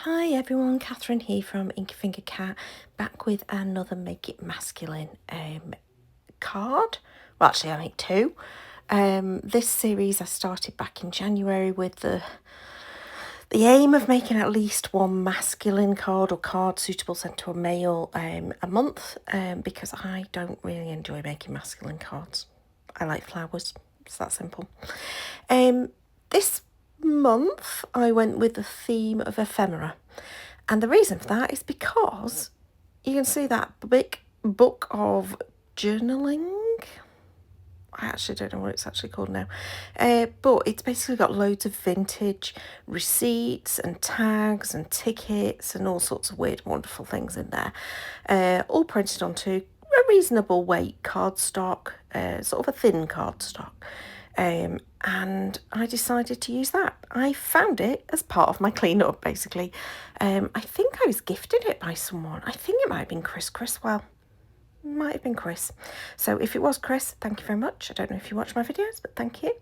Hi everyone, Catherine here from Inky Finger Cat, back with another Make It Masculine card. Well, actually I make two. This series I started back in January with the aim of making at least one masculine card or card suitable sent to a male a month, because I don't really enjoy making masculine cards. I like flowers, it's that simple. This month I went with the theme of ephemera, and the reason for that is because you can see that big book of journaling. I actually don't know what it's actually called now, but it's basically got loads of vintage receipts and tags and tickets and all sorts of weird wonderful things in there, all printed onto a reasonable weight cardstock, sort of a thin cardstock. And I decided to use that. I found it as part of my clean-up, basically. I think I was gifted it by someone. I think it might have been Chris Criswell. Might have been Chris. So if it was Chris, thank you very much. I don't know if you watch my videos, but thank you.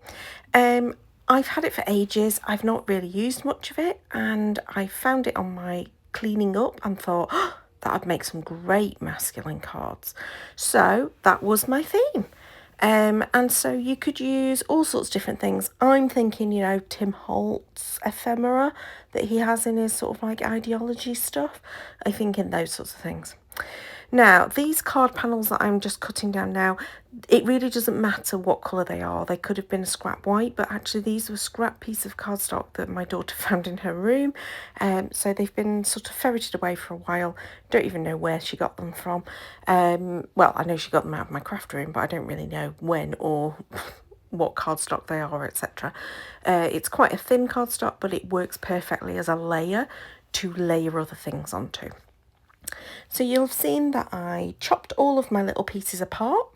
I've had it for ages. I've not really used much of it, and I found it on my cleaning up and thought, oh, that would make some great masculine cards. So that was my theme. And so you could use all sorts of different things. I'm thinking, you know, Tim Holt's ephemera that he has in his sort of like ideology stuff. I think in those sorts of things. Now, these card panels that I'm just cutting down now, it really doesn't matter what colour they are. They could have been a scrap white, but actually these were scrap piece of cardstock that my daughter found in her room. So they've been sort of ferreted away for a while. Don't even know where she got them from. Well, I know she got them out of my craft room, but I don't really know when or what cardstock they are, etc. It's quite a thin cardstock, but it works perfectly as a layer to layer other things onto. So you'll have seen that I chopped all of my little pieces apart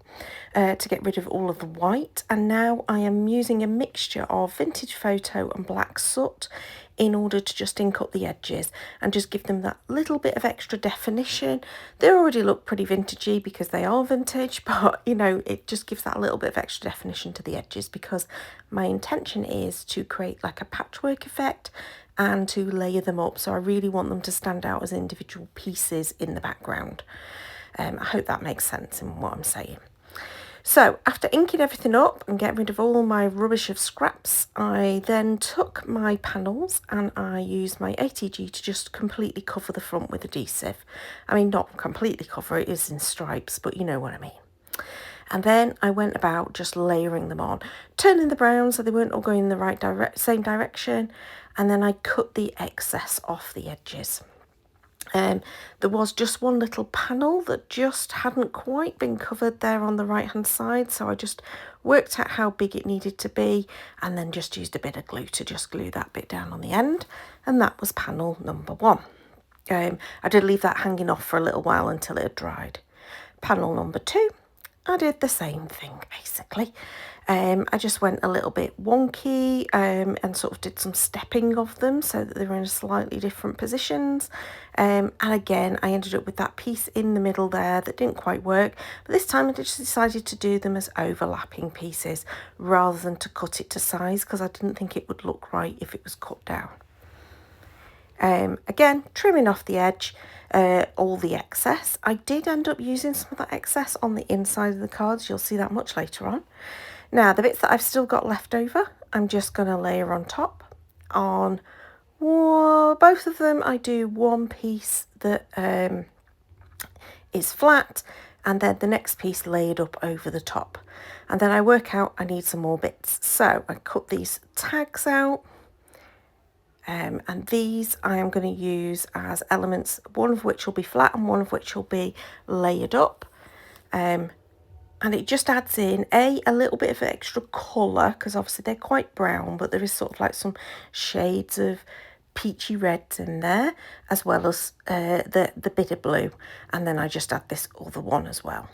to get rid of all of the white, and now I am using a mixture of vintage photo and black soot in order to just ink up the edges and just give them that little bit of extra definition. They already look pretty vintagey because they are vintage, but you know, it just gives that little bit of extra definition to the edges because my intention is to create like a patchwork effect and to layer them up. So I really want them to stand out as individual pieces in the background. I hope that makes sense in what I'm saying. So after inking everything up and getting rid of all my rubbish of scraps, I then took my panels and I used my ATG to just completely cover the front with adhesive. I mean, not completely cover, it is in stripes, but you know what I mean. And then I went about just layering them on, turning the brown so they weren't all going in the same direction, and then I cut the excess off the edges. There was just one little panel that just hadn't quite been covered there on the right hand side, so I just worked out how big it needed to be and then just used a bit of glue to just glue that bit down on the end, and that was panel number one. I did leave that hanging off for a little while until it had dried. Panel number two, I did the same thing basically. I just went a little bit wonky and sort of did some stepping of them so that they were in slightly different positions. And again, I ended up with that piece in the middle there that didn't quite work. But this time I just decided to do them as overlapping pieces rather than to cut it to size because I didn't think it would look right if it was cut down. Again, trimming off the edge, all the excess. I did end up using some of that excess on the inside of the cards. You'll see that much later on. Now, the bits that I've still got left over, I'm just going to layer on top. On both of them, I do one piece that is flat, and then the next piece layered up over the top. And then I work out I need some more bits. So I cut these tags out. And these I am going to use as elements, one of which will be flat and one of which will be layered up. And it just adds in a little bit of extra colour because obviously they're quite brown, but there is sort of like some shades of peachy reds in there, as well as the bit of blue. And then I just add this other one as well.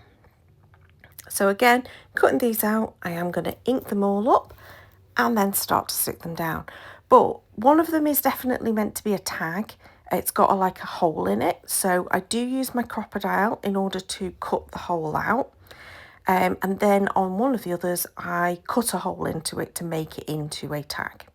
So again, cutting these out, I am going to ink them all up and then start to stick them down. But one of them is definitely meant to be a tag. It's got like a hole in it. So I do use my crocodile in order to cut the hole out. And then on one of the others, I cut a hole into it to make it into a tag.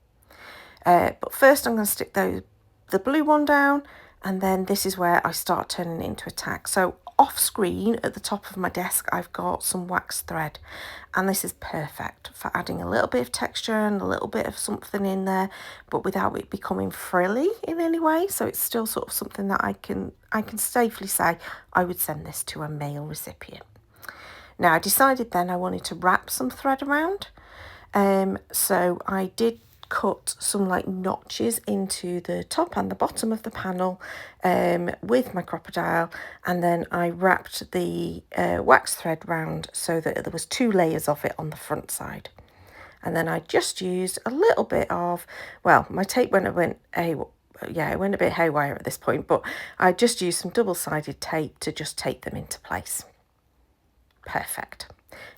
But first I'm going to stick those the blue one down, and then this is where I start turning it into a tag. So off screen at the top of my desk, I've got some wax thread, and this is perfect for adding a little bit of texture and a little bit of something in there, but without it becoming frilly in any way. So it's still sort of something that I can safely say I would send this to a male recipient. Now I decided then I wanted to wrap some thread around. So I did cut some like notches into the top and the bottom of the panel with my crocodile, and then I wrapped the wax thread round so that there was 2 layers of it on the front side. And then I just used a little bit of, well, my tape it went a bit haywire at this point, but I just used some double-sided tape to just tape them into place. Perfect.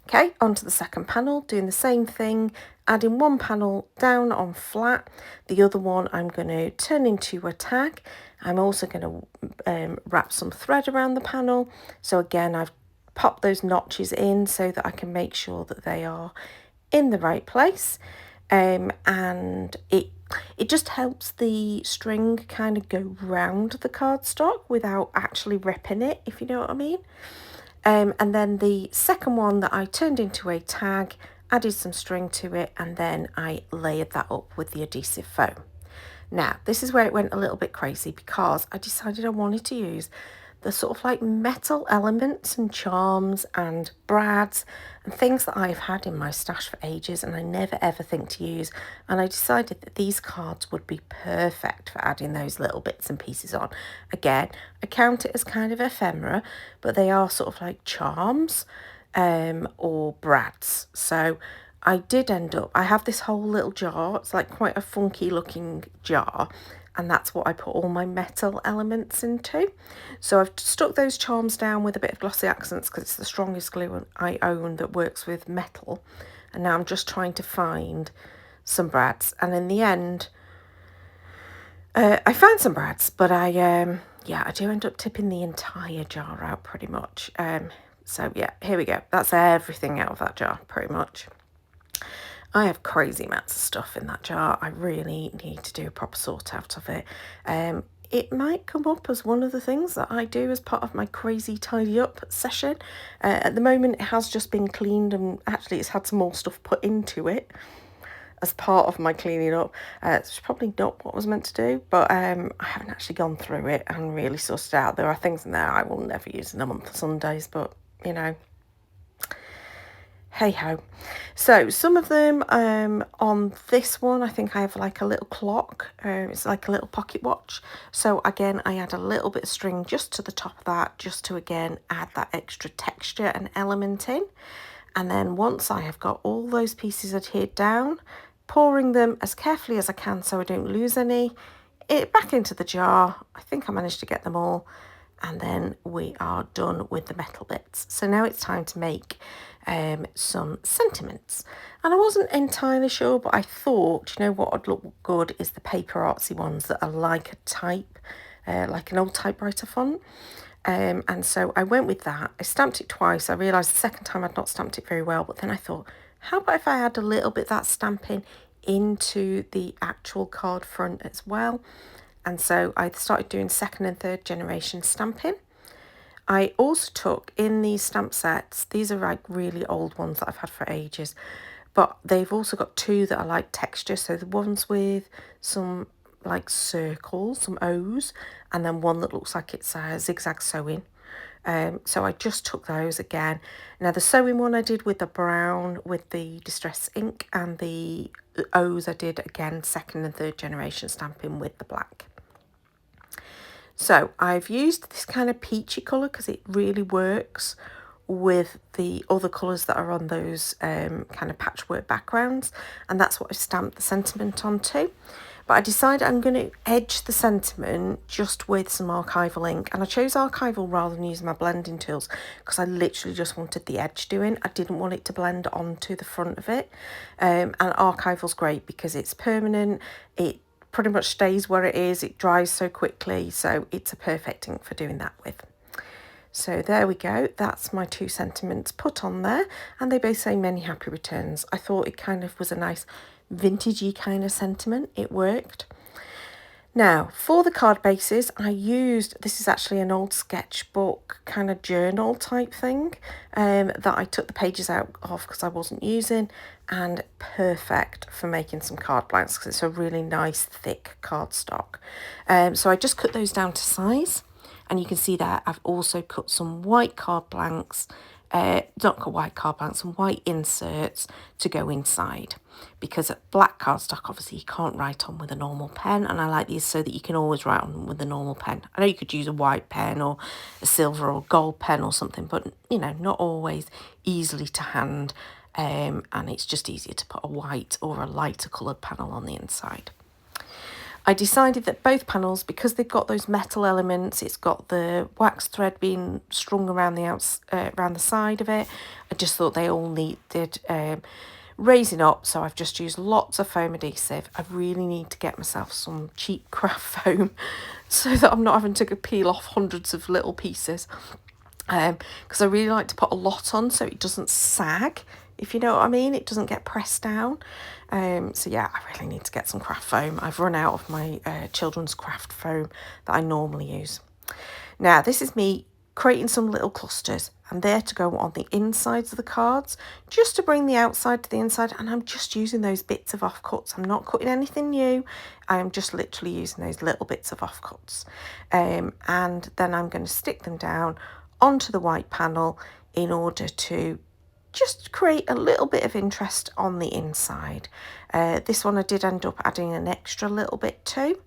Okay, onto the second panel, doing the same thing, adding one panel down on flat, the other one I'm going to turn into a tag. I'm also going to wrap some thread around the panel. So again, I've popped those notches in so that I can make sure that they are in the right place. And it just helps the string kind of go round the cardstock without actually ripping it, if you know what I mean. And then the second one that I turned into a tag, added some string to it, and then I layered that up with the adhesive foam. Now, this is where it went a little bit crazy because I decided I wanted to use the sort of like metal elements and charms and brads and things that I've had in my stash for ages and I never ever think to use. And I decided that these cards would be perfect for adding those little bits and pieces on. Again, I count it as kind of ephemera, but they are sort of like charms or brads. So I did end up, I have this whole little jar. It's like quite a funky looking jar. And that's what I put all my metal elements into. So I've stuck those charms down with a bit of glossy accents because it's the strongest glue I own that works with metal. And now I'm just trying to find some brads. And in the end, I found some brads, but I do end up tipping the entire jar out pretty much. So yeah, here we go. That's everything out of that jar pretty much. I have crazy amounts of stuff in that jar. I really need to do a proper sort out of it. It might come up as one of the things that I do as part of my crazy tidy up session. At the moment, it has just been cleaned and actually it's had some more stuff put into it as part of my cleaning up. It's probably not what I was meant to do, but I haven't actually gone through it and really sussed out. There are things in there I will never use in a month of Sundays, but you know, hey ho. So some of them on this one, I think I have like a little clock. It's like a little pocket watch. So again, I add a little bit of string just to the top of that, just to again add that extra texture and element in. And then once I have got all those pieces adhered down, pouring them as carefully as I can so I don't lose any, back into the jar. I think I managed to get them all. And then we are done with the metal bits. So now it's time to make some sentiments. And I wasn't entirely sure, but I thought, you know what would look good is the paper artsy ones that are like a type, like an old typewriter font. And so I went with that. I stamped it twice. I realised the second time I'd not stamped it very well, but then I thought, how about if I add a little bit of that stamping into the actual card front as well? And so I started doing 2nd and 3rd generation stamping. I also took in these stamp sets, these are like really old ones that I've had for ages, but they've also got 2 that are like texture. So the ones with some like circles, some O's, and then one that looks like it's zigzag sewing. So I just took those again. Now the sewing one I did with the brown with the distress ink, and the O's I did again 2nd and 3rd generation stamping with the black. So I've used this kind of peachy colour because it really works with the other colours that are on those kind of patchwork backgrounds, and that's what I stamped the sentiment onto. But I decided I'm going to edge the sentiment just with some archival ink, and I chose archival rather than using my blending tools because I literally just wanted the edge doing. I didn't want it to blend onto the front of it, and archival's great because it's permanent. It pretty much stays where it is. It dries so quickly, so it's a perfect ink for doing that with. So there we go. That's my 2 sentiments put on there, and they both say many happy returns. I thought it kind of was a nice vintagey kind of sentiment. It worked. Now, for the card bases, I used, this is actually an old sketchbook kind of journal type thing that I took the pages out of because I wasn't using, and perfect for making some card blanks because it's a really nice thick cardstock. So I just cut those down to size, and you can see that I've also cut some white card blanks, not cut white card blanks, some white inserts to go inside, because black cardstock obviously you can't write on with a normal pen, and I like these so that you can always write on with a normal pen. I know you could use a white pen or a silver or gold pen or something, but you know, not always easily to hand, and it's just easier to put a white or a lighter coloured panel on the inside. I decided that both panels, because they've got those metal elements, it's got the wax thread being strung around the side of it. I just thought they all needed raising up, so I've just used lots of foam adhesive. I really need to get myself some cheap craft foam so that I'm not having to peel off hundreds of little pieces. Because I really like to put a lot on so it doesn't sag, if you know what I mean. It doesn't get pressed down. So yeah, I really need to get some craft foam. I've run out of my children's craft foam that I normally use. Now, this is me creating some little clusters, and they're to go on the insides of the cards, just to bring the outside to the inside, and I'm just using those bits of offcuts. I'm not cutting anything new. I'm just literally using those little bits of offcuts. And then I'm going to stick them down onto the white panel in order to just create a little bit of interest on the inside. This one I did end up adding an extra little bit too.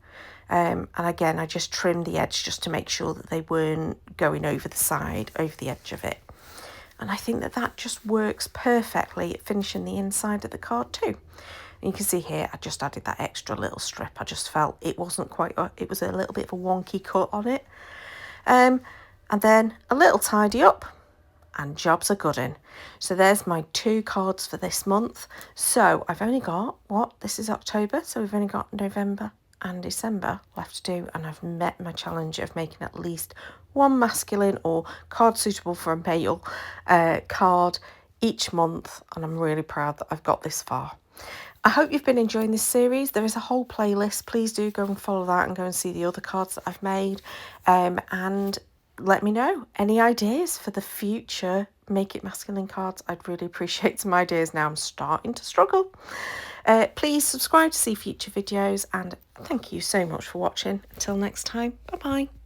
And again, I just trimmed the edge just to make sure that they weren't going over the side, over the edge of it. And I think that that just works perfectly at finishing the inside of the card too. And you can see here, I just added that extra little strip. I just felt it wasn't quite, it was a little bit of a wonky cut on it. And then a little tidy up, and jobs are good in. So there's my 2 cards for this month. So I've only got, this is October, so we've only got November and December left to do, and I've met my challenge of making at least one masculine or card suitable for a male card each month, and I'm really proud that I've got this far. I hope you've been enjoying this series. There is a whole playlist. Please do go and follow that and go and see the other cards that I've made, and let me know any ideas for the future Make It Masculine cards. I'd really appreciate some ideas now. I'm starting to struggle. Please subscribe to see future videos, and thank you so much for watching. Until next time, bye bye.